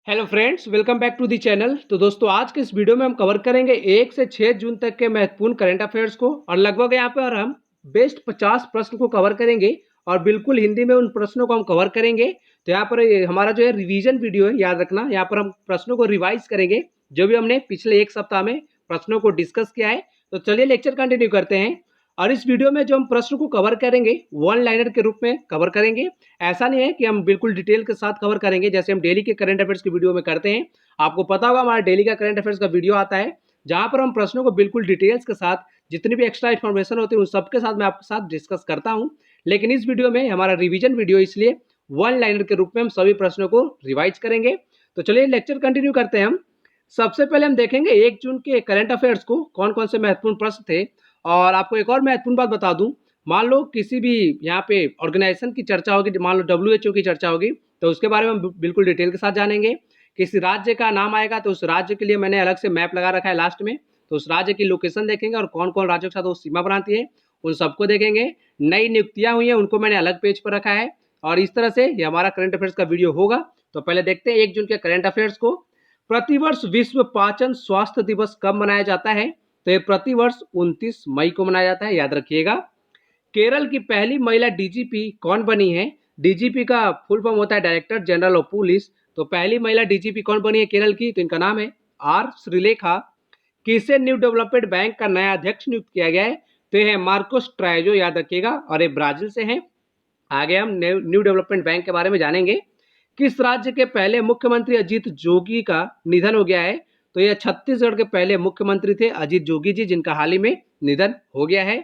Hello friends, welcome back to the channel. तो दोस्तों, आज के इस वीडियो में हम कवर करेंगे 1 से 6 जून तक के महत्वपूर्ण करंट अफेयर्स को और लगभग यहाँ पर हम बेस्ट 50 प्रश्न को कवर करेंगे और बिल्कुल हिंदी में उन प्रश्नों को हम कवर करेंगे। तो यहाँ पर हमारा जो है रिवीजन वीडियो है, याद रखना। यहाँ पर हम प्रश्नों को रिवाइज करेंगे जो भी हमने पिछले एक सप्ताह में प्रश्नों को डिस्कस किया है। तो चलिए लेक्चर कंटिन्यू करते हैं। और इस वीडियो में जो हम प्रश्न को कवर करेंगे वन लाइनर के रूप में कवर करेंगे। ऐसा नहीं है कि हम बिल्कुल डिटेल के साथ कवर करेंगे जैसे हम डेली के करंट अफेयर्स की वीडियो में करते हैं। आपको पता होगा हमारा डेली का करंट अफेयर्स का वीडियो आता है जहां पर हम प्रश्नों को बिल्कुल डिटेल्स के साथ जितनी भी एक्स्ट्रा इन्फॉर्मेशन होती है उन सबके साथ मैं आपके साथ डिस्कस करता हूं। लेकिन इस वीडियो में हमारा रिवीजन वीडियो, इसलिए वन लाइनर के रूप में हम सभी प्रश्नों को रिवाइज करेंगे। तो चलिए लेक्चर कंटिन्यू करते हैं हम। सबसे पहले हम देखेंगे 1 जून के करंट अफेयर्स को कौन कौन से महत्वपूर्ण प्रश्न थे। और आपको एक और महत्वपूर्ण बात बता दूं, मान लो किसी भी यहाँ पे ऑर्गेनाइजेशन की चर्चा होगी, मान लो WHO की चर्चा होगी, तो उसके बारे में हम बिल्कुल डिटेल के साथ जानेंगे। किसी राज्य का नाम आएगा तो उस राज्य के लिए मैंने अलग से मैप लगा रखा है लास्ट में, तो उस राज्य की लोकेशन देखेंगे और कौन कौन राज्यों के साथ वो सीमा बनाती है उन सबको देखेंगे। नई नियुक्तियां हुई हैं उनको मैंने अलग पेज पर रखा है। और इस तरह से ये हमारा करंट अफेयर्स का वीडियो होगा। तो पहले देखते हैं 1 जून के करंट अफेयर्स को। प्रतिवर्ष विश्व पाचन स्वास्थ्य दिवस कब मनाया जाता है? तो ये प्रतिवर्ष 29 मई को मनाया जाता है, याद रखिएगा। केरल की पहली महिला डीजीपी कौन बनी है? डीजीपी का फुल फॉर्म होता है डायरेक्टर जनरल ऑफ पुलिस। तो पहली महिला डीजीपी कौन बनी है केरल की? तो इनका नाम है आर श्रीलेखा। किसे न्यू डेवलपमेंट बैंक का नया अध्यक्ष नियुक्त किया गया है? तो ये है मार्कोस ट्राइजो, याद रखिएगा, और ये ब्राजील से हैं। आगे हम न्यू डेवलपमेंट बैंक के बारे में जानेंगे। किस राज्य के पहले मुख्यमंत्री अजीत जोगी का निधन हो गया है? तो यह छत्तीसगढ़ के पहले मुख्यमंत्री थे अजीत जोगी जी, जिनका हाल ही में निधन हो गया है।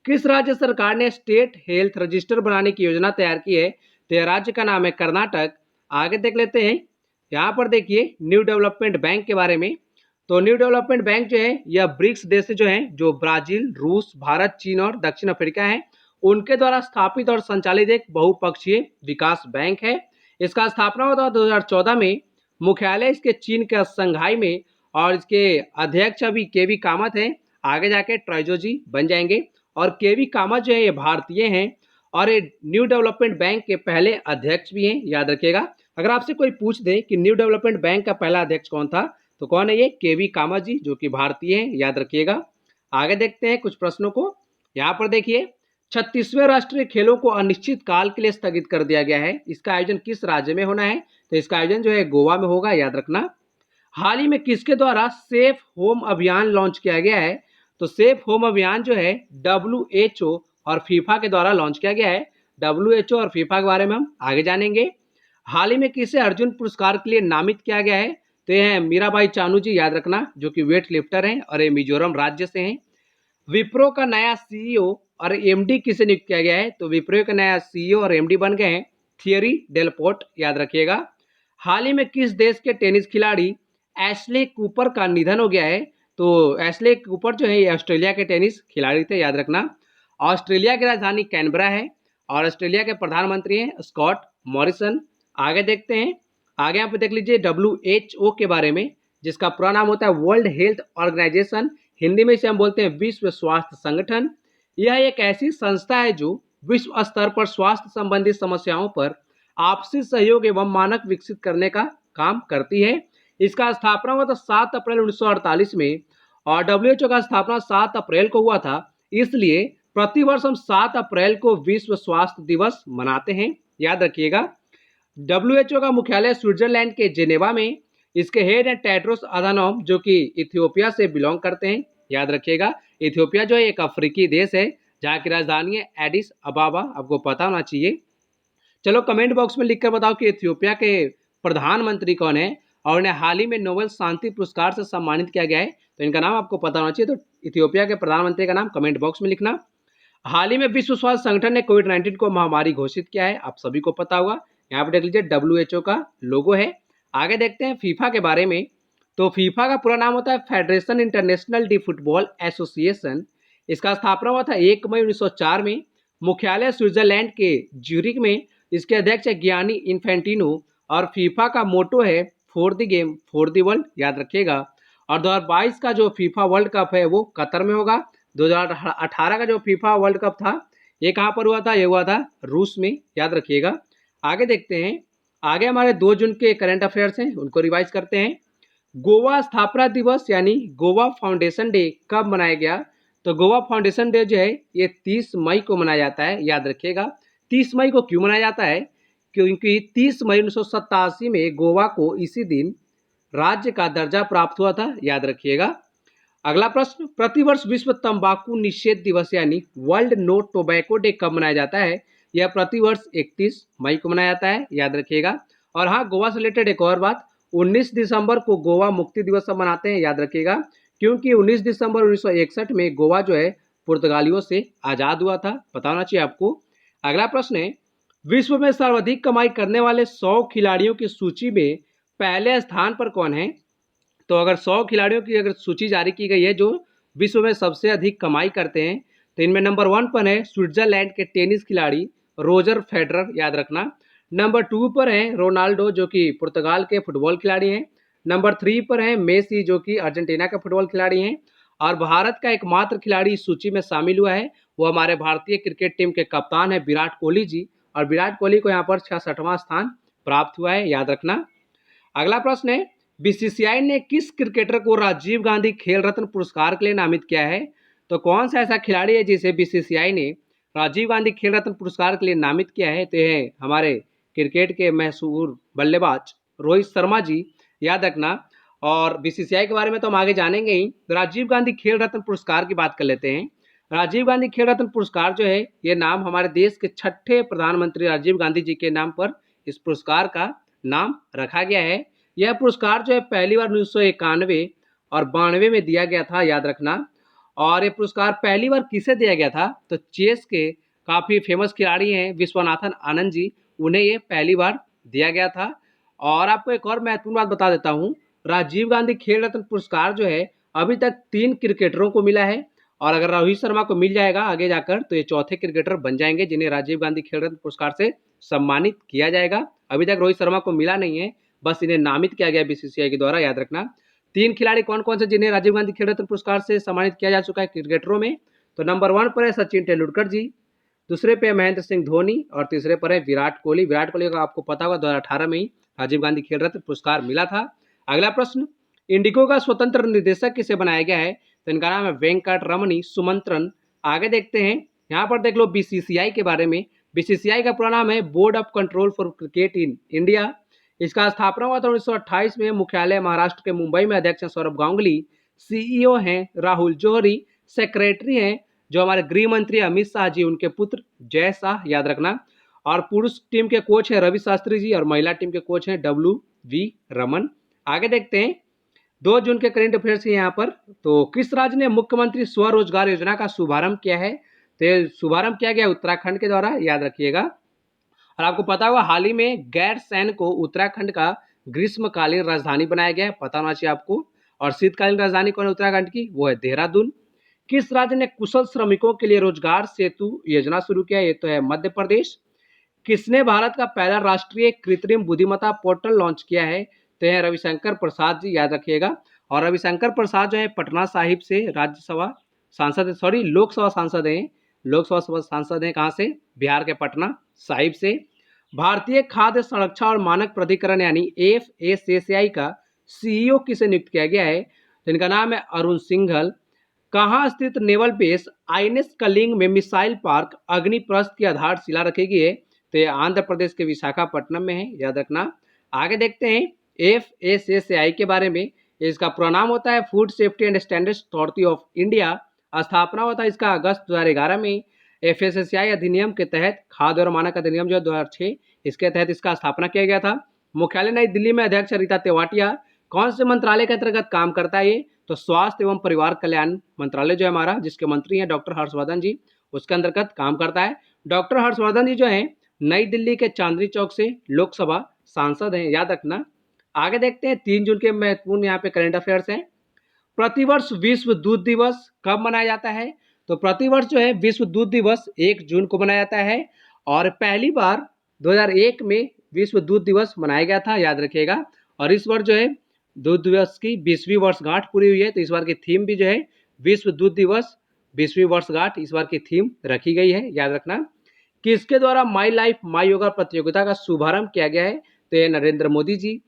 किस राज्य सरकार ने स्टेट हेल्थ रजिस्टर बनाने की योजना तैयार की है? तो यह राज्य का नाम है कर्नाटक। आगे देख लेते हैं, यहाँ पर देखिए न्यू डेवलपमेंट बैंक के बारे में। तो न्यू डेवलपमेंट बैंक जो है यह ब्रिक्स देश जो है, जो ब्राजील, रूस, भारत, चीन और दक्षिण अफ्रीका है, उनके द्वारा स्थापित और संचालित एक बहुपक्षीय विकास बैंक है। इसका स्थापना हुआ था 2014 में। मुख्यालय इसके चीन के शंघाई में और इसके अध्यक्ष अभी केवी कामत हैं। आगे जाके ट्राइजो जी बन जाएंगे। और केवी कामत जो है ये भारतीय हैं और ये न्यू डेवलपमेंट बैंक के पहले अध्यक्ष भी हैं, याद रखिएगा। अगर आपसे कोई पूछ दे कि न्यू डेवलपमेंट बैंक का पहला अध्यक्ष कौन था, तो कौन है? ये केवी कामत जी, जो कि भारतीय हैं, याद रखिएगा। आगे देखते हैं कुछ प्रश्नों को। यहाँ पर देखिए, 36वें राष्ट्रीय खेलों को अनिश्चित काल के लिए स्थगित कर दिया गया है। इसका आयोजन किस राज्य में होना है? तो इसका आयोजन जो है गोवा में होगा, याद रखना। हाल ही में किसके द्वारा सेफ होम अभियान लॉन्च किया गया है? तो सेफ होम अभियान जो है WHO और फीफा के द्वारा लॉन्च किया गया है। WHO और फीफा के बारे में हम आगे जानेंगे। हाल ही में किसे अर्जुन पुरस्कार के लिए नामित किया गया है? तो ये है मीराबाई चानू जी, याद रखना, जो कि वेट लिफ्टर हैं और ये मिजोरम राज्य से हैं। विप्रो का नया सीईओ और एमडी किसे नियुक्त किया गया है? तो विप्रो का नया सीईओ और एमडी बन गए हैं थियरी डेलपोर्ट, याद रखिएगा। हाल ही में किस देश के टेनिस खिलाड़ी एशले कूपर का निधन हो गया है? तो एशले कूपर जो है ये ऑस्ट्रेलिया के टेनिस खिलाड़ी थे, याद रखना। ऑस्ट्रेलिया की राजधानी कैनबरा है और ऑस्ट्रेलिया के प्रधानमंत्री हैं स्कॉट मॉरिसन। आगे देखते हैं, आगे यहाँ पे देख लीजिए WHO के बारे में, जिसका पूरा नाम होता है वर्ल्ड हेल्थ ऑर्गेनाइजेशन। हिंदी में इसे हम बोलते हैं विश्व स्वास्थ्य संगठन। यह एक ऐसी संस्था है जो विश्व स्तर पर स्वास्थ्य संबंधी समस्याओं पर आपसी सहयोग एवं मानक विकसित करने का काम करती है। इसका स्थापना हुआ था 7 अप्रैल 1948 में और WHO का स्थापना 7 अप्रैल को हुआ था। इसलिए प्रतिवर्ष हम 7 अप्रैल को विश्व स्वास्थ्य दिवस मनाते हैं, याद रखिएगा। WHO का मुख्यालय स्विट्जरलैंड के जेनेवा में। इसके हेड है टेड्रोस अधानोम, जो कि इथियोपिया से बिलोंग करते हैं, याद रखिएगा। इथियोपिया जो है एक अफ्रीकी देश है जहाँ की राजधानी है एडिस अबाबा, आपको पता होना चाहिए। चलो कमेंट बॉक्स में लिखकर बताओ कि इथियोपिया के प्रधानमंत्री कौन है और उन्हें हाल ही में नोबेल शांति पुरस्कार से सम्मानित किया गया है। तो इनका नाम आपको पता होना चाहिए। तो इथियोपिया के प्रधानमंत्री का नाम कमेंट बॉक्स में लिखना। हाल ही में विश्व स्वास्थ्य संगठन ने कोविड-19 को महामारी घोषित किया है, आप सभी को पता होगा। यहाँ पर देख लीजिए WHO का लोगो है। आगे देखते हैं फीफा के बारे में। तो फीफा का पूरा नाम होता है federation international D football association. इसका स्थापना हुआ था 1 मई 1904 में। मुख्यालय स्विट्जरलैंड के ज्यूरिक में। इसके अध्यक्ष है गियानी इन्फेंटिनो और फीफा का मोटो है for the game for the world, याद रखिएगा। और 2022 का जो फीफा वर्ल्ड कप है वो कतर में होगा। 2018 का जो फीफा वर्ल्ड कप था ये कहाँ पर हुआ था? ये हुआ था रूस में, याद रखिएगा। आगे देखते हैं, आगे हमारे 2 जून के करंट अफेयर्स हैं, उनको रिवाइज करते हैं। गोवा स्थापना दिवस यानी गोवा फाउंडेशन डे कब मनाया गया? तो गोवा फाउंडेशन डे जो है ये 30 मई को मनाया जाता है, याद रखिएगा। 30 मई को क्यों मनाया जाता है? क्योंकि 30 मई 1987 में गोवा को इसी दिन राज्य का दर्जा प्राप्त हुआ था, याद रखिएगा। अगला प्रश्न, प्रतिवर्ष विश्व तंबाकू निषेध दिवस यानी वर्ल्ड नो टोबैको डे कब मनाया जाता है? यह प्रतिवर्ष 31 मई को मनाया जाता है, याद रखिएगा। और हाँ, गोवा से रिलेटेड एक और बात, 19 दिसंबर को गोवा मुक्ति दिवस सब मनाते हैं, याद रखिएगा, क्योंकि 19 दिसंबर 1961 में गोवा जो है पुर्तगालियों से आज़ाद हुआ था, पता होना चाहिए आपको। अगला प्रश्न है, विश्व में सर्वाधिक कमाई करने वाले 100 खिलाड़ियों की सूची में पहले स्थान पर कौन है? तो अगर 100 खिलाड़ियों की अगर सूची जारी की गई है जो विश्व में सबसे अधिक कमाई करते हैं, तो इनमें नंबर 1 पर है स्विट्जरलैंड के टेनिस खिलाड़ी रोजर फेडरर, याद रखना। नंबर 2 पर है रोनाल्डो जो कि पुर्तगाल के फुटबॉल खिलाड़ी हैं। नंबर 3 पर है मेसी जो कि अर्जेंटीना के फुटबॉल खिलाड़ी हैं। और भारत का एकमात्र खिलाड़ी इस सूची में शामिल हुआ है, वो हमारे भारतीय क्रिकेट टीम के कप्तान है विराट कोहली जी। और विराट कोहली को यहाँ पर 66वां स्थान प्राप्त हुआ है, याद रखना। अगला प्रश्न है, बीसीसीआई ने किस क्रिकेटर को राजीव गांधी खेल रत्न पुरस्कार के लिए नामित किया है? तो कौन सा ऐसा खिलाड़ी है जिसे बीसीसीआई ने राजीव गांधी खेल रत्न पुरस्कार के लिए नामित किया है? तो है हमारे क्रिकेट के मशहूर बल्लेबाज रोहित शर्मा जी, याद रखना। और बीसीसीआई के बारे में तो हम आगे जानेंगे ही। तो राजीव गांधी खेल रत्न पुरस्कार की बात कर लेते हैं। राजीव गांधी खेल रत्न पुरस्कार जो है ये नाम हमारे देश के 6ठे प्रधानमंत्री राजीव गांधी जी के नाम पर इस पुरस्कार का नाम रखा गया है। यह पुरस्कार जो है पहली बार 1991 और 92 में दिया गया था, याद रखना। और ये पुरस्कार पहली बार किसे दिया गया था? तो चेस के काफ़ी फेमस खिलाड़ी हैं विश्वनाथन आनंद जी, उन्हें ये पहली बार दिया गया था। और आपको एक और महत्वपूर्ण बात बता देता हूँ, राजीव गांधी खेल रत्न पुरस्कार जो है अभी तक 3 क्रिकेटरों को मिला है। और अगर रोहित शर्मा को मिल जाएगा आगे जाकर तो ये चौथे क्रिकेटर बन जाएंगे जिन्हें राजीव गांधी खेल रत्न पुरस्कार से सम्मानित किया जाएगा। अभी तक रोहित शर्मा को मिला नहीं है, बस इन्हें नामित किया गया बीसीसीआई के द्वारा, याद रखना। 3 खिलाड़ी कौन कौन से जिन्हें राजीव गांधी खेल रत्न पुरस्कार से सम्मानित किया जा चुका है क्रिकेटरों में? तो नंबर 1 पर है सचिन तेंदुलकर जी, दूसरे पे महेंद्र सिंह धोनी और तीसरे पर है विराट कोहली। विराट कोहली का आपको पता होगा 2018 में ही राजीव गांधी खेल रत्न पुरस्कार मिला था। अगला प्रश्न, इंडिगो का स्वतंत्र निदेशक किसे बनाया गया है? तो इनका नाम है वेंकट रमणी सुमंत्रन। आगे देखते हैं, यहाँ पर देख लो बीसीसीआई के बारे में। बीसीसीआई का पूरा नाम है board of control for cricket in India. इसका स्थापना हुआ था 1928 में। मुख्यालय महाराष्ट्र के मुंबई में। अध्यक्ष सौरभ गांगुली। सीईओ हैं राहुल जौहरी। सेक्रेटरी हैं जो हमारे गृह मंत्री अमित शाह जी, उनके पुत्र जय शाह, याद रखना। और पुरुष टीम के कोच हैं रवि शास्त्री जी और महिला टीम के कोच हैं WV रमन। आगे देखते हैं, 2 जून के करंट अफेयर्स यहाँ पर। तो किस राज्य ने मुख्यमंत्री स्वरोजगार योजना का शुभारंभ किया है? तो शुभारंभ किया गया उत्तराखंड के द्वारा, याद रखिएगा। और आपको पता होगा हाल ही में गैरसैंण को उत्तराखंड का ग्रीष्मकालीन राजधानी बनाया गया है, पता होना चाहिए आपको। और शीतकालीन राजधानी कौन है उत्तराखंड की? वो है देहरादून। किस राज्य ने कुशल श्रमिकों के लिए रोजगार सेतु योजना शुरू किया? ये तो है मध्य प्रदेश। किसने भारत का पहला राष्ट्रीय कृत्रिम बुद्धिमत्ता पोर्टल लॉन्च किया है? तो है रविशंकर प्रसाद जी, याद रखिएगा। और रविशंकर प्रसाद जो है पटना साहिब से राज्यसभा सांसद, सॉरी लोकसभा सांसद हैं। लोकसभा सांसद हैं कहाँ से? बिहार के पटना साहिब से। भारतीय खाद्य संरक्षण और मानक प्राधिकरण यानी FSSAI का CEO किसे नियुक्त किया गया है? तो इनका नाम है अरुण सिंघल। कहाँ स्थित नेवल बेस INS कलिंग में मिसाइल पार्क अग्निप्रस्थ की आधारशिला रखी गई है? तो ये आंध्र प्रदेश के विशाखापट्टनम में है, याद रखना। आगे देखते हैं FSSAI के बारे में। इसका पूरा नाम होता है food safety and standards authority of India. स्थापना होता है इसका अगस्त 2011 में। FSSAI अधिनियम के तहत खाद्य और मानक अधिनियम जो 2006, इसके तहत इसका स्थापना किया गया था। मुख्यालय नई दिल्ली में। अध्यक्ष रीता तेवाटिया। कौन से मंत्रालय के अंतर्गत काम करता है ये? तो स्वास्थ्य एवं परिवार कल्याण मंत्रालय जो है हमारा, जिसके मंत्री हैं डॉक्टर हर्षवर्धन जी, उसके अंतर्गत काम करता है। डॉक्टर हर्षवर्धन जी जो है नई दिल्ली के चांदनी चौक से लोकसभा सांसद हैं, याद रखना। आगे देखते हैं 3 जून के महत्वपूर्ण यहाँ पे करंट अफेयर्स हैं। प्रतिवर्ष विश्व दूध दिवस कब मनाया जाता है? तो प्रतिवर्ष जो है विश्व दूध दिवस 1 जून को मनाया जाता है। और पहली बार 2001 में विश्व दूध दिवस मनाया गया था, याद रखिएगा। और इस वर्ष जो है दूध दिवस की 20वीं वर्षगांठ पूरी हुई है, तो इस बार की थीम भी जो है विश्व दूध दिवस 20वीं वर्षगांठ इस बार की थीम रखी गई है, याद रखना। किसके द्वारा माई लाइफ माई योगा प्रतियोगिता का शुभारंभ किया गया है? तो ये नरेंद्र मोदी जी।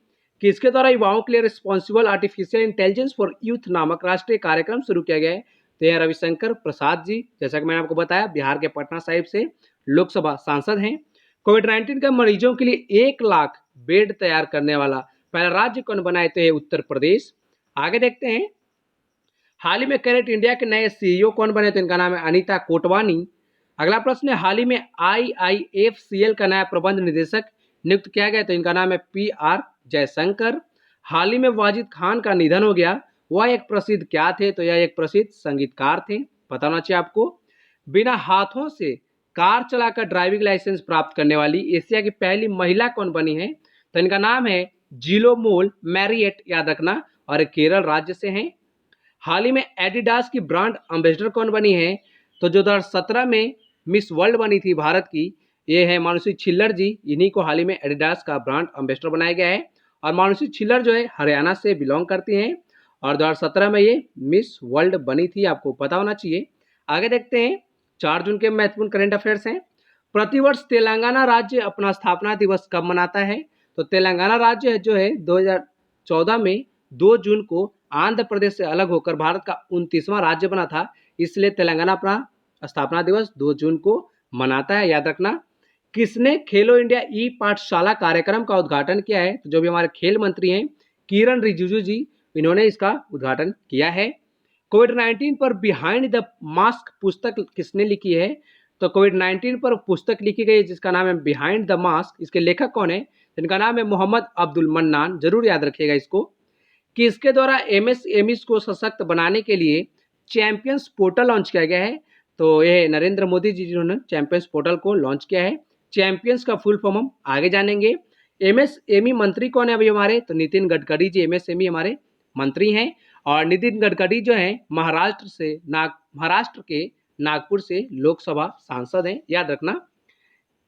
किसके द्वारा युवाओं के लिए responsible artificial intelligence for youth नामक राष्ट्रीय कार्यक्रम शुरू किया गया है? तो ये रविशंकर प्रसाद जी, जैसा कि मैंने आपको बताया, बिहार के पटना साहिब से लोकसभा सांसद हैं। कोविड-19 के मरीजों के लिए 1 लाख बेड तैयार करने वाला पहला राज्य कौन बना है? तो ये उत्तर प्रदेश। आगे देखते हैं, हाल ही में कैरेट इंडिया के नए सीईओ कौन बने? तो इनका नाम है अनीता कोटवानी। अगला प्रश्न है, हाल ही में आईआईएफसीएल का नया प्रबंध निदेशक नियुक्त किया गया, तो इनका नाम है पीआर जयशंकर। हाल ही में वाजिद खान का निधन हो गया, वह एक प्रसिद्ध क्या थे? तो यह एक प्रसिद्ध संगीतकार थे, पता होना चाहिए आपको। बिना हाथों से कार चलाकर ड्राइविंग लाइसेंस प्राप्त करने वाली एशिया की पहली महिला कौन बनी है? तो इनका नाम है जिलोमोल मैरियट, याद रखना, और केरल राज्य से हैं। हाल ही में एडिडास की ब्रांड एम्बेसडर कौन बनी है? तो जो 2017 में मिस वर्ल्ड बनी थी भारत की, ये है मानुषी छिल्लर जी। इन्हीं को हाल ही में एडिडास का ब्रांड एम्बेसडर बनाया गया है। और मानुषी छिल्लर जो है हरियाणा से बिलोंग करती हैं और 2017 में ये मिस वर्ल्ड बनी थी, आपको पता होना चाहिए। आगे देखते हैं, 4 जून के महत्वपूर्ण करंट अफेयर्स हैं। प्रतिवर्ष तेलंगाना राज्य अपना स्थापना दिवस कब मनाता है? तो तेलंगाना राज्य जो है 2014 में 2 जून को आंध्र प्रदेश से अलग होकर भारत का 29वां राज्य बना था, इसलिए तेलंगाना अपना स्थापना दिवस 2 जून को मनाता है, याद रखना। किसने खेलो इंडिया ई पाठशाला कार्यक्रम का उद्घाटन किया है? तो जो भी हमारे खेल मंत्री हैं किरण रिजिजू जी, इन्होंने इसका उद्घाटन किया है। कोविड-19 पर बिहाइंड द मास्क पुस्तक किसने लिखी है? तो कोविड-19 पर पुस्तक लिखी गई जिसका नाम है बिहाइंड द मास्क, इसके लेखक कौन है? इनका नाम है मोहम्मद अब्दुल मन्नान, जरूर याद रखिएगा इसको। कि इसके द्वारा एमएसएमईज को सशक्त बनाने के लिए चैंपियंस पोर्टल लॉन्च किया गया है, तो ये नरेंद्र मोदी जी जिन्होंने चैंपियंस पोर्टल को लॉन्च किया है। चैंपियंस का फुल फॉर्म हम आगे जानेंगे। एमएसएमई मंत्री कौन है अभी हमारे? तो नितिन गडकरी जी एमएसएमई हमारे मंत्री हैं। और नितिन गडकरी जो है महाराष्ट्र के नागपुर से लोकसभा सांसद हैं, याद रखना।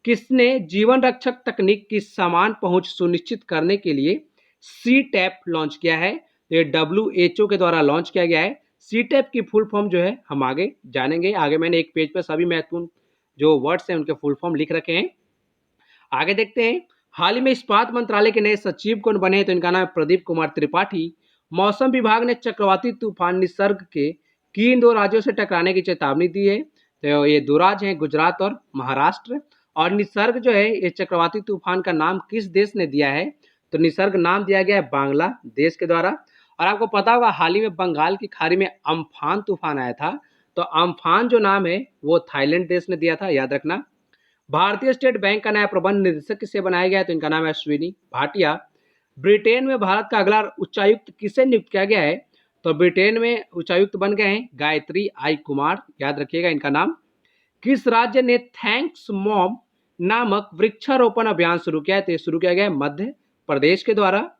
किसने जीवन रक्षक तकनीक की समान पहुंच सुनिश्चित करने के लिए सी टैप लॉन्च किया है? तो ये WHO के द्वारा लॉन्च किया गया है। सी टैप की फुल फॉर्म जो है हम आगे जानेंगे। आगे मैंने एक पेज पर सभी महत्वपूर्ण जो वर्ड्स हैं उनके फुल फॉर्म लिख रखे हैं। आगे देखते हैं, हाल ही में इस्पात मंत्रालय के नए सचिव कौन बने? तो इनका नाम है प्रदीप कुमार त्रिपाठी। मौसम विभाग ने चक्रवाती तूफान निसर्ग के किन 2 राज्यों से टकराने की चेतावनी दी है? तो ये 2 राज्य हैं, गुजरात और महाराष्ट्र। और निसर्ग जो है ये चक्रवाती तूफान का नाम किस देश ने दिया है? तो निसर्ग नाम दिया गया है बांग्लादेश के द्वारा। और आपको पता होगा हाल ही में बंगाल की खाड़ी में अम्फान तूफान आया था, तो अम्फान जो नाम है वो थाईलैंड देश ने दिया था, याद रखना। भारतीय स्टेट बैंक का नया प्रबंध निदेशक किसे बनाया गया है? तो इनका नाम है अश्विनी भाटिया। ब्रिटेन में भारत का अगला उच्चायुक्त किसे नियुक्त किया गया है? तो ब्रिटेन में उच्चायुक्त बन गए हैं गायत्री आई कुमार, याद रखिएगा इनका नाम। किस राज्य ने थैंक्स मॉम नामक वृक्षारोपण अभियान शुरू किया है? तो शुरू किया गया है मध्य प्रदेश के द्वारा।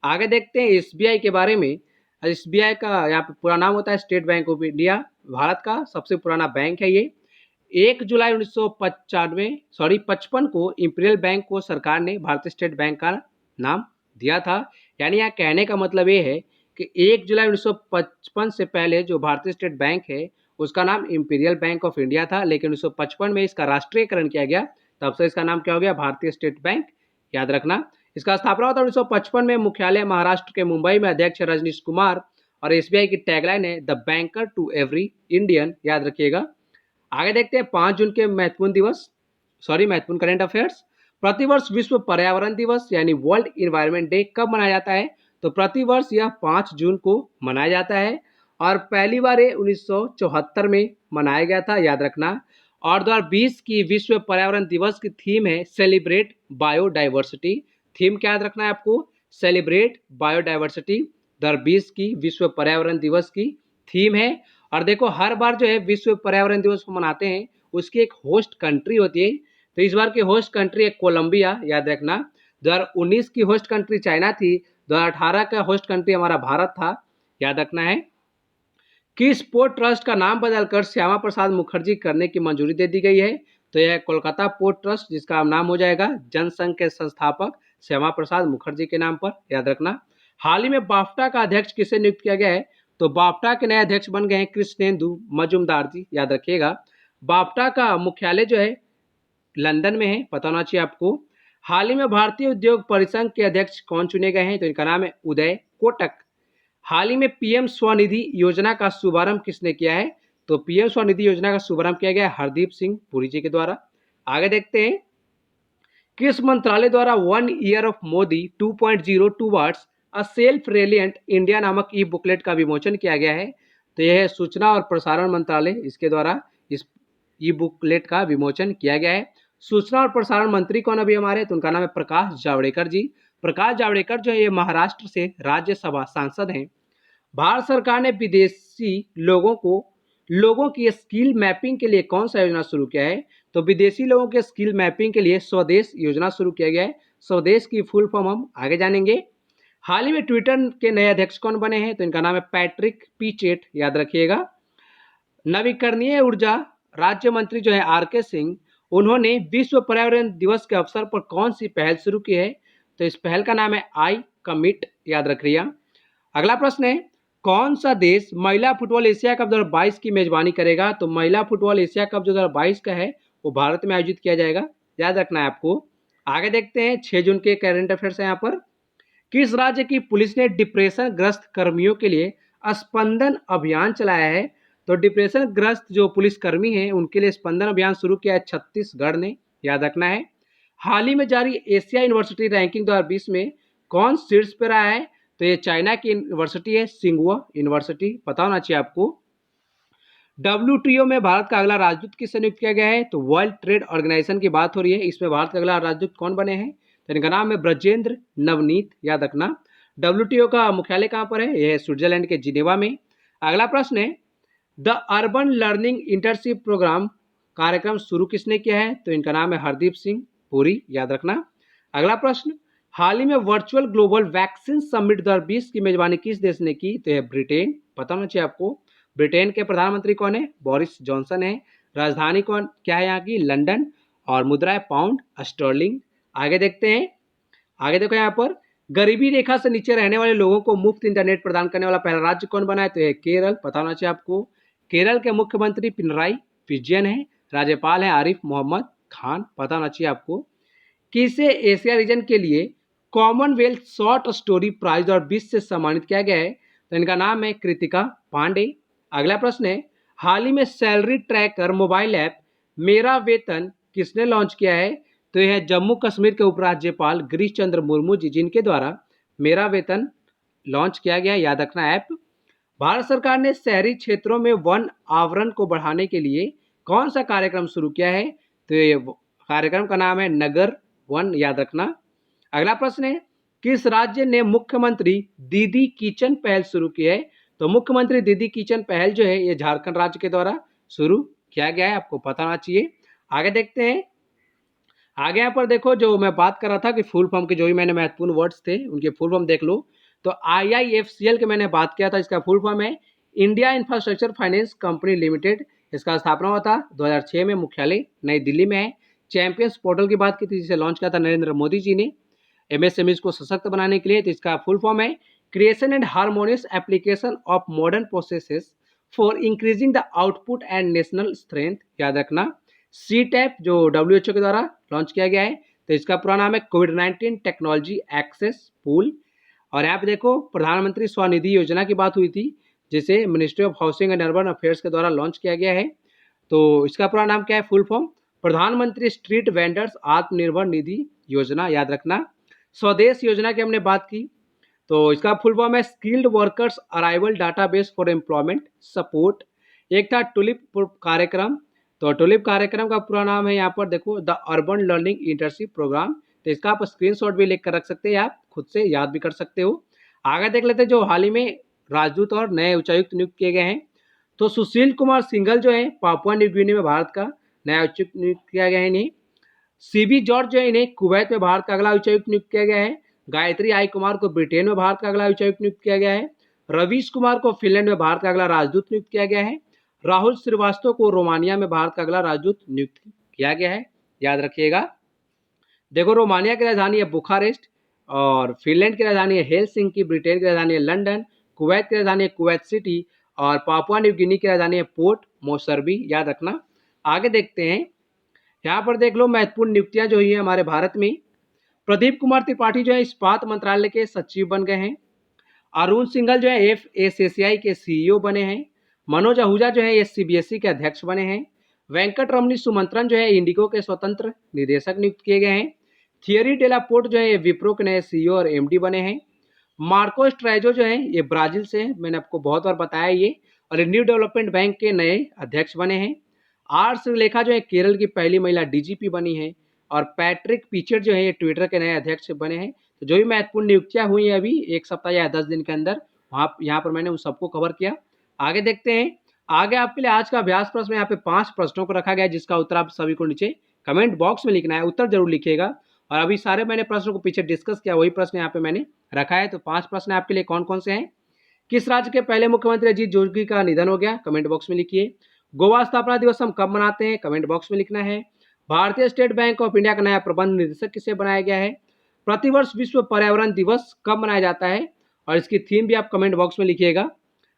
आगे देखते हैं एसबीआई के बारे में। एसबीआई का यहाँ पे पूरा नाम होता है state bank of India, Bharat का सबसे पुराना बैंक है ये। 1 जुलाई 1955 को इंपीरियल बैंक को सरकार ने भारतीय स्टेट बैंक का नाम दिया था। यानी यहाँ कहने का मतलब ये है कि 1 जुलाई 1955 से पहले जो भारतीय स्टेट बैंक है उसका नाम इंपीरियल बैंक ऑफ इंडिया था, लेकिन 1955 में इसका राष्ट्रीयकरण किया गया, तब से इसका नाम क्या हो गया? भारतीय स्टेट बैंक, याद रखना। इसका स्थापना हुआ था 1955 में, मुख्यालय महाराष्ट्र के मुंबई में, अध्यक्ष रजनीश कुमार। और एसबीआई की टैगलाइन है the banker to every Indian, याद रखिएगा। आगे देखते हैं 5 जून के महत्वपूर्ण करंट अफेयर्स। प्रतिवर्ष विश्व पर्यावरण दिवस यानी वर्ल्ड इन्वायरमेंट डे कब मनाया जाता है? तो प्रतिवर्ष यह 5 जून को मनाया जाता है और पहली बार ये 1974 में मनाया गया था, याद रखना। और 2020 की विश्व पर्यावरण दिवस की थीम है सेलिब्रेट बायोडाइवर्सिटी। थीम क्या याद रखना है आपको? सेलिब्रेट बायोडाइवर्सिटी 2020 की विश्व पर्यावरण दिवस की थीम है। और देखो हर बार जो है विश्व पर्यावरण दिवस को मनाते हैं उसकी एक होस्ट कंट्री होती है, तो इस बार की होस्ट कंट्री है कोलंबिया, याद रखना। 2019 की होस्ट कंट्री चाइना थी, 2018 का होस्ट कंट्री हमारा भारत था, याद रखना है। किस पोर्ट ट्रस्ट का नाम बदलकर श्यामा प्रसाद मुखर्जी करने की मंजूरी दे दी गई है? तो यह कोलकाता पोर्ट ट्रस्ट, जिसका नाम हो जाएगा जनसंघ के संस्थापक श्यामा प्रसाद मुखर्जी के नाम पर, याद रखना। हाल ही में बाफ्टा का अध्यक्ष किसे नियुक्त किया गया है? तो बाफ्टा के नए अध्यक्ष बन गए हैं कृष्णेंदु मजूमदार जी, याद रखिएगा। बाफ्टा का मुख्यालय जो है लंदन में है, पता होना चाहिए आपको। हाल ही में भारतीय उद्योग परिसंघ के अध्यक्ष कौन चुने गए हैं? तो इनका नाम है उदय कोटक। हाल ही में पीएम स्वनिधि योजना का शुभारंभ किसने किया है? तो पीएम स्वनिधि योजना का शुभारंभ किया गया हरदीप सिंह पुरी जी के द्वारा। आगे देखते हैं, किस मंत्रालय द्वारा 1 year of Modi 2.0 towards a self reliant India नामक ई बुकलेट का विमोचन किया गया है? तो यह है सूचना और प्रसारण मंत्रालय, इसके द्वारा इस ई बुकलेट का विमोचन किया गया है। सूचना और प्रसारण मंत्री कौन अभी हमारे? तो उनका नाम है प्रकाश जावड़ेकर जी। प्रकाश जावड़ेकर जो है ये महाराष्ट्र से राज्यसभा सांसद हैं। भारत सरकार ने विदेशी लोगों की स्किल मैपिंग के लिए कौन सा योजना शुरू किया है? तो विदेशी लोगों के स्किल मैपिंग के लिए स्वदेश योजना शुरू किया गया है। स्वदेश की फुल फॉर्म हम आगे जानेंगे। हाल ही में ट्विटर के नए अध्यक्ष कौन बने हैं? तो इनका नाम है पैट्रिक पीचेट, याद रखिएगा। नवीकरणीय ऊर्जा राज्य मंत्री जो है आर के सिंह, उन्होंने विश्व पर्यावरण दिवस के अवसर पर कौन सी पहल शुरू की है? तो इस पहल का नाम है आई कमिट, याद रखिएगा। अगला प्रश्न है, कौन सा देश महिला फुटबॉल एशिया कप 2022 की मेजबानी करेगा? तो महिला फुटबॉल एशिया कप 2022 का है वो भारत में आयोजित किया जाएगा, याद रखना है आपको। आगे देखते हैं, 6 जून के करंट अफेयर्स है यहाँ पर। किस राज्य की पुलिस ने डिप्रेशन ग्रस्त कर्मियों के लिए स्पंदन अभियान चलाया है? तो डिप्रेशन ग्रस्त जो पुलिस कर्मी हैं उनके लिए स्पंदन अभियान शुरू किया है छत्तीसगढ़ ने, याद रखना है। हाल ही में जारी एशिया यूनिवर्सिटी रैंकिंग 2020 में कौन शीर्ष पर रहा है? तो ये चाइना की यूनिवर्सिटी है, सिंगुआ यूनिवर्सिटी, पता होना चाहिए आपको। WTO में भारत का अगला राजदूत किसे नियुक्त किया गया है? तो वर्ल्ड ट्रेड ऑर्गेनाइजेशन की बात हो रही है, इसमें भारत का अगला राजदूत कौन बने हैं? तो इनका नाम है ब्रजेंद्र नवनीत, याद रखना। WTO का मुख्यालय कहाँ पर है? यह है स्विट्जरलैंड के जिनेवा में। अगला प्रश्न है, the urban learning internship programme कार्यक्रम शुरू किसने किया है? तो इनका नाम है हरदीप सिंह पुरी, याद रखना। अगला प्रश्न, हाल ही में वर्चुअल ग्लोबल वैक्सीन समिट 2020 की मेजबानी किस देश ने की? तो यह ब्रिटेन, पता होना चाहिए आपको। ब्रिटेन के प्रधानमंत्री कौन है? बोरिस जॉनसन है। राजधानी कौन क्या है यहाँ की? लंदन, और मुद्रा है पाउंड स्टर्लिंग। आगे देखते हैं, आगे देखो यहाँ पर, गरीबी रेखा से नीचे रहने वाले लोगों को मुफ्त इंटरनेट प्रदान करने वाला पहला राज्य कौन बना है? तो यह केरल, पता होना चाहिए आपको। केरल के मुख्यमंत्री पिनराई विजयन है। राज्यपाल है आरिफ मोहम्मद खान, पता होना चाहिए आपको। किसे एशिया रीजन के लिए कॉमनवेल्थ शॉर्ट स्टोरी प्राइज 2020 से सम्मानित किया गया है? तो इनका नाम है कृतिका पांडे। अगला प्रश्न है, हाल ही में सैलरी ट्रैकर मोबाइल ऐप मेरा वेतन किसने लॉन्च किया है? तो यह जम्मू कश्मीर के उपराज्यपाल गिरीश चंद्र मुर्मू जी, जिनके द्वारा मेरा वेतन लॉन्च किया गया, याद रखना ऐप। भारत सरकार ने शहरी क्षेत्रों में वन आवरण को बढ़ाने के लिए कौन सा कार्यक्रम शुरू किया है? तो ये कार्यक्रम का नाम है नगर वन, याद रखना। अगला प्रश्न है, किस राज्य ने मुख्यमंत्री दीदी किचन पहल शुरू की है? तो मुख्यमंत्री दीदी किचन पहल जो है ये झारखंड राज्य के द्वारा शुरू किया गया है, आपको पता होना चाहिए। आगे देखते हैं, आगे यहाँ पर देखो, जो मैं बात कर रहा था कि फुल फॉर्म के जो भी मैंने महत्वपूर्ण वर्ड्स थे उनके फुल फॉर्म देख लो। तो IIFCL के मैंने बात किया था, इसका फुल फॉर्म है India infrastructure finance company limited. इसका स्थापना हुआ था 2006 में, मुख्यालय नई दिल्ली में है। चैंपियंस पोर्टल की बात की थी, जिसे लॉन्च किया था नरेंद्र मोदी जी ने MSMEs को सशक्त बनाने के लिए। तो इसका फुल फॉर्म है creation and harmonious application of modern processes for increasing the output and national strength, याद रखना। CTAP जो WHO के द्वारा लॉन्च किया गया है, तो इसका पूरा नाम है कोविड-19 टेक्नोलॉजी एक्सेस पूल। और यहाँ पे देखो, प्रधानमंत्री स्वनिधि योजना की बात हुई थी, जिसे ministry of housing and urban affairs के द्वारा लॉन्च किया गया है। तो इसका पूरा नाम क्या है? फुल फॉर्म प्रधानमंत्री स्ट्रीट वेंडर्स आत्मनिर्भर निधि योजना, याद रखना। स्वदेश योजना की हमने बात की, तो इसका फुल फॉर्म है skilled workers arrival database for employment support. एक था टुलिप कार्यक्रम, तो टुलिप कार्यक्रम का पूरा नाम है यहाँ पर देखो the urban learning internship programme. तो इसका आप स्क्रीनशॉट भी लेकर रख सकते हैं, आप खुद से याद भी कर सकते हो। आगे देख लेते हैं, जो हाल ही में राजदूत और नए उच्चायुक्त नियुक्त किए गए हैं। तो सुशील कुमार सिंघल जो है पापुआ न्यू गिनी में भारत का नया उच्चायुक्त नियुक्त किया गया है इन्हें। CB जॉर्ज जो है इन्हें कुवैत में भारत का अगला उच्चायुक्त नियुक्त किया गया है। गायत्री आई कुमार को ब्रिटेन में भारत का अगला उच्चायुक्त नियुक्त किया गया है। रवीश कुमार को फिनलैंड में भारत का अगला राजदूत नियुक्त किया गया है। राहुल श्रीवास्तव को रोमानिया में भारत का अगला राजदूत नियुक्त किया गया है, याद रखिएगा। देखो, रोमानिया की राजधानी है बुखारेस्ट, और फिनलैंड की राजधानी है हेलसिंकी, ब्रिटेन की राजधानी है लंदन, कुवैत की राजधानी है कुवैत सिटी, और पापुआ न्यू गिनी की राजधानी है पोर्ट मोसरबी, याद रखना। आगे देखते हैं, यहाँ पर देख लो महत्वपूर्ण नियुक्तियां जो हुई है हमारे भारत में। प्रदीप कुमार त्रिपाठी जो है इस्पात मंत्रालय के सचिव बन गए हैं। अरुण सिंघल जो है FSSAI के CEO बने हैं। मनोज आहूजा जो है ये CBSE के अध्यक्ष बने हैं। वेंकट रमनी सुमंत्रन जो है इंडिगो के स्वतंत्र निदेशक नियुक्त किए गए हैं। थियरी डेलापोर्ट जो है ये विप्रो के नए CEO और MD बने हैं। मार्को स्ट्रेजो जो है ये ब्राजील से हैं, मैंने आपको बहुत बार बताया ये, और न्यू डेवलपमेंट बैंक के नए अध्यक्ष बने हैं। आर श्रीलेखा जो है केरल की पहली महिला DGP बनी है। और पैट्रिक पिचेट जो है ये ट्विटर के नए अध्यक्ष बने हैं। तो जो भी महत्वपूर्ण नियुक्तियां हुई हैं अभी 1 सप्ताह या 10 दिन के अंदर, वहाँ यहाँ पर मैंने उन सबको कवर किया। आगे देखते हैं। आगे आपके लिए आज का अभ्यास प्रश्न यहाँ पे 5 प्रश्नों को रखा गया है, जिसका उत्तर आप सभी को नीचे कमेंट बॉक्स में लिखना है। उत्तर जरूर लिखिएगा। और अभी सारे मैंने प्रश्नों को पीछे डिस्कस किया, वही प्रश्न यहाँ पे मैंने रखा है। तो 5 प्रश्न आपके लिए कौन कौन से हैं। किस राज्य के पहले मुख्यमंत्री अजीत जोगी का निधन हो गया, कमेंट बॉक्स में लिखिए। गोवा स्थापना दिवस हम कब मनाते हैं, कमेंट बॉक्स में लिखना है। भारतीय स्टेट बैंक ऑफ इंडिया का नया प्रबंध निदेशक किसे बनाया गया है। प्रतिवर्ष विश्व पर्यावरण दिवस कब मनाया जाता है, और इसकी थीम भी आप कमेंट बॉक्स में लिखिएगा।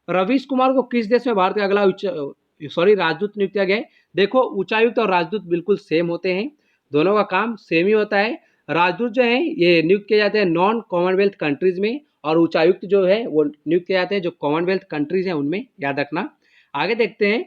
रवीश कुमार को किस देश में भारत का अगला राजदूत नियुक्त किया गया है। देखो, उच्चायुक्त और राजदूत बिल्कुल सेम होते हैं, दोनों का काम सेम ही होता है। राजदूत जो है ये नियुक्त किए जाते हैं नॉन कॉमनवेल्थ कंट्रीज में, और उच्चायुक्त जो है वो नियुक्त किए जाते हैं जो कॉमनवेल्थ कंट्रीज हैं उनमें, याद रखना। आगे देखते हैं।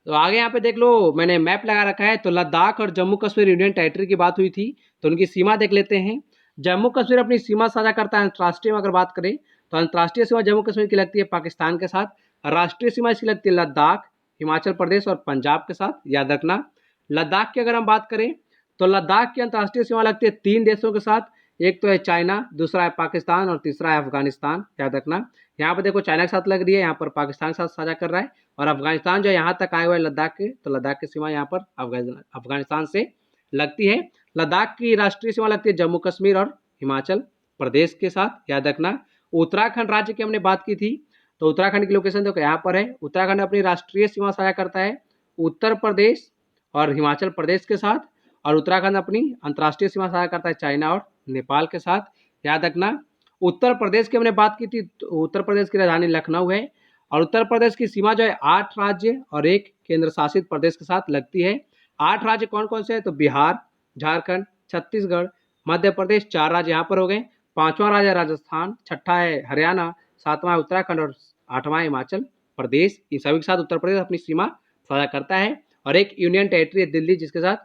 तो आगे यहाँ पे देख लो, मैंने मैप लगा रखा है। तो लद्दाख और जम्मू कश्मीर यूनियन टेरिटरी की बात हुई थी, तो उनकी सीमा देख लेते हैं। जम्मू कश्मीर अपनी सीमा साझा करता है अंतर्राष्ट्रीय में अगर बात करें तो अंतर्राष्ट्रीय सीमा जम्मू कश्मीर की लगती है पाकिस्तान के साथ। राष्ट्रीय सीमा इसकी लगती है लद्दाख, हिमाचल प्रदेश और पंजाब के साथ, याद रखना। लद्दाख की अगर हम बात करें तो लद्दाख की अंतर्राष्ट्रीय सीमा लगती है 3 देशों के साथ। एक तो है चाइना, दूसरा है पाकिस्तान और तीसरा है अफगानिस्तान, याद रखना। यहाँ पर देखो चाइना के साथ लग रही है, यहाँ पर पाकिस्तान के साथ साझा कर रहा है। और अफगानिस्तान जो यहाँ तक आए हुए हैं लद्दाख के, तो लद्दाख की सीमा यहाँ पर अफगानिस्तान से लगती है। लद्दाख की राष्ट्रीय सीमा लगती है जम्मू कश्मीर और हिमाचल प्रदेश के साथ, याद रखना। उत्तराखंड राज्य की हमने बात की थी, तो उत्तराखंड की लोकेशन देखो यहाँ पर है। उत्तराखंड अपनी राष्ट्रीय सीमा साझा करता है उत्तर प्रदेश और हिमाचल प्रदेश के साथ, और उत्तराखंड अपनी अंतर्राष्ट्रीय सीमा साझा करता है चाइना और नेपाल के साथ, याद रखना। उत्तर प्रदेश की हमने बात की थी, तो उत्तर प्रदेश की राजधानी लखनऊ है। और उत्तर प्रदेश की सीमा जो है 8 राज्य और 1 केंद्र शासित प्रदेश के साथ लगती है। 8 राज्य कौन कौन से हैं, तो बिहार, झारखंड, छत्तीसगढ़, मध्य प्रदेश, 4 राज्य यहाँ पर हो गए। 5वां राज्य है राजस्थान, 6ठा है हरियाणा, 7वां है उत्तराखंड और 8वां है हिमाचल प्रदेश। इन सभी के साथ उत्तर प्रदेश अपनी सीमा साझा करता है। और एक यूनियन टेरिटरी है दिल्ली, जिसके साथ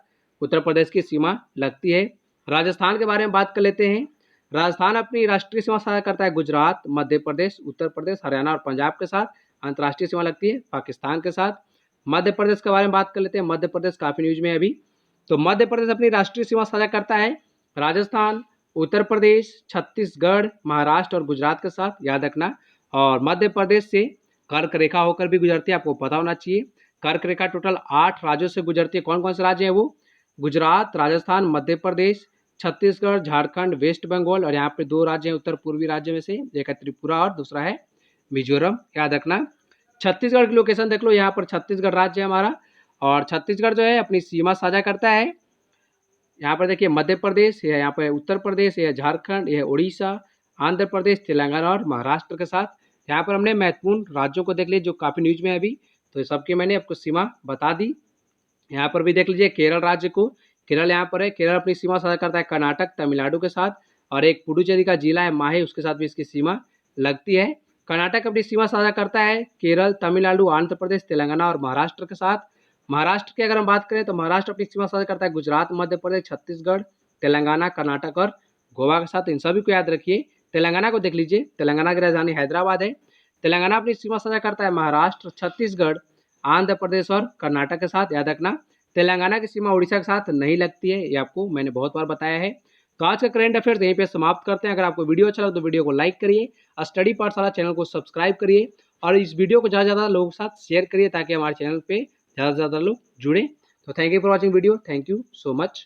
उत्तर प्रदेश की सीमा लगती है। राजस्थान के बारे में बात कर लेते हैं। राजस्थान अपनी राष्ट्रीय सीमा साझा करता है गुजरात, मध्य प्रदेश, उत्तर प्रदेश, हरियाणा और पंजाब के साथ। अंतर्राष्ट्रीय सीमा लगती है पाकिस्तान के साथ। मध्य प्रदेश के बारे में बात कर लेते हैं। मध्य प्रदेश काफी न्यूज में है अभी। तो मध्य प्रदेश अपनी राष्ट्रीय सीमा साझा करता है राजस्थान, उत्तर प्रदेश, छत्तीसगढ़, महाराष्ट्र और गुजरात के साथ, याद रखना। और मध्य प्रदेश से कर्क रेखा होकर भी गुजरती है, आपको पता होना चाहिए। कर्क रेखा टोटल 8 राज्यों से गुजरती है। कौन कौन से राज्य हैं वो, गुजरात, राजस्थान, मध्य प्रदेश, छत्तीसगढ़, झारखंड, वेस्ट बंगाल, और यहाँ पे 2 राज्य हैं उत्तर पूर्वी राज्य में से, एक है त्रिपुरा और दूसरा है मिजोरम, याद रखना। छत्तीसगढ़ की लोकेशन देख लो, यहाँ पर छत्तीसगढ़ राज्य है हमारा। और छत्तीसगढ़ जो है अपनी सीमा साझा करता है, यहाँ पर देखिए मध्य प्रदेश, यह यहाँ पर उत्तर प्रदेश, यह झारखंड, यह उड़ीसा, आंध्र प्रदेश, तेलंगाना और महाराष्ट्र के साथ। यहाँ पर हमने महत्वपूर्ण राज्यों को देख लिया जो काफ़ी न्यूज में है अभी, तो सबकी मैंने आपको सीमा बता दी। यहाँ पर भी देख लीजिए केरल राज्य को, केरल यहाँ पर है। केरल अपनी सीमा साझा करता है कर्नाटक, तमिलनाडु के साथ। और एक पुडुचेरी का जिला है माहे, उसके साथ भी इसकी सीमा लगती है। कर्नाटक अपनी सीमा साझा करता है केरल, तमिलनाडु, आंध्र प्रदेश, तेलंगाना और महाराष्ट्र के साथ। महाराष्ट्र की अगर हम बात करें तो महाराष्ट्र अपनी सीमा साझा करता है गुजरात, मध्य प्रदेश, छत्तीसगढ़, तेलंगाना, कर्नाटक और गोवा के साथ। इन सभी को याद रखिए। तेलंगाना को देख लीजिए, तेलंगाना की राजधानी हैदराबाद है। तेलंगाना अपनी सीमा साझा करता है महाराष्ट्र, छत्तीसगढ़, आंध्र प्रदेश और कर्नाटक के साथ, याद रखना। तेलंगाना की सीमा उड़ीसा के साथ नहीं लगती है, ये आपको मैंने बहुत बार बताया है। तो आज का करंट अफेयर्स यहीं पे समाप्त करते हैं। अगर आपको वीडियो अच्छा लगा तो वीडियो को लाइक करिए, स्टडी पाठशाला चैनल को सब्सक्राइब करिए, और इस वीडियो को ज़्यादा से ज़्यादा लोगों के साथ शेयर करिए ताकि हमारे चैनल पे ज़्यादा से ज़्यादा लोग जुड़ें। तो thank you for watching video, thank you so much.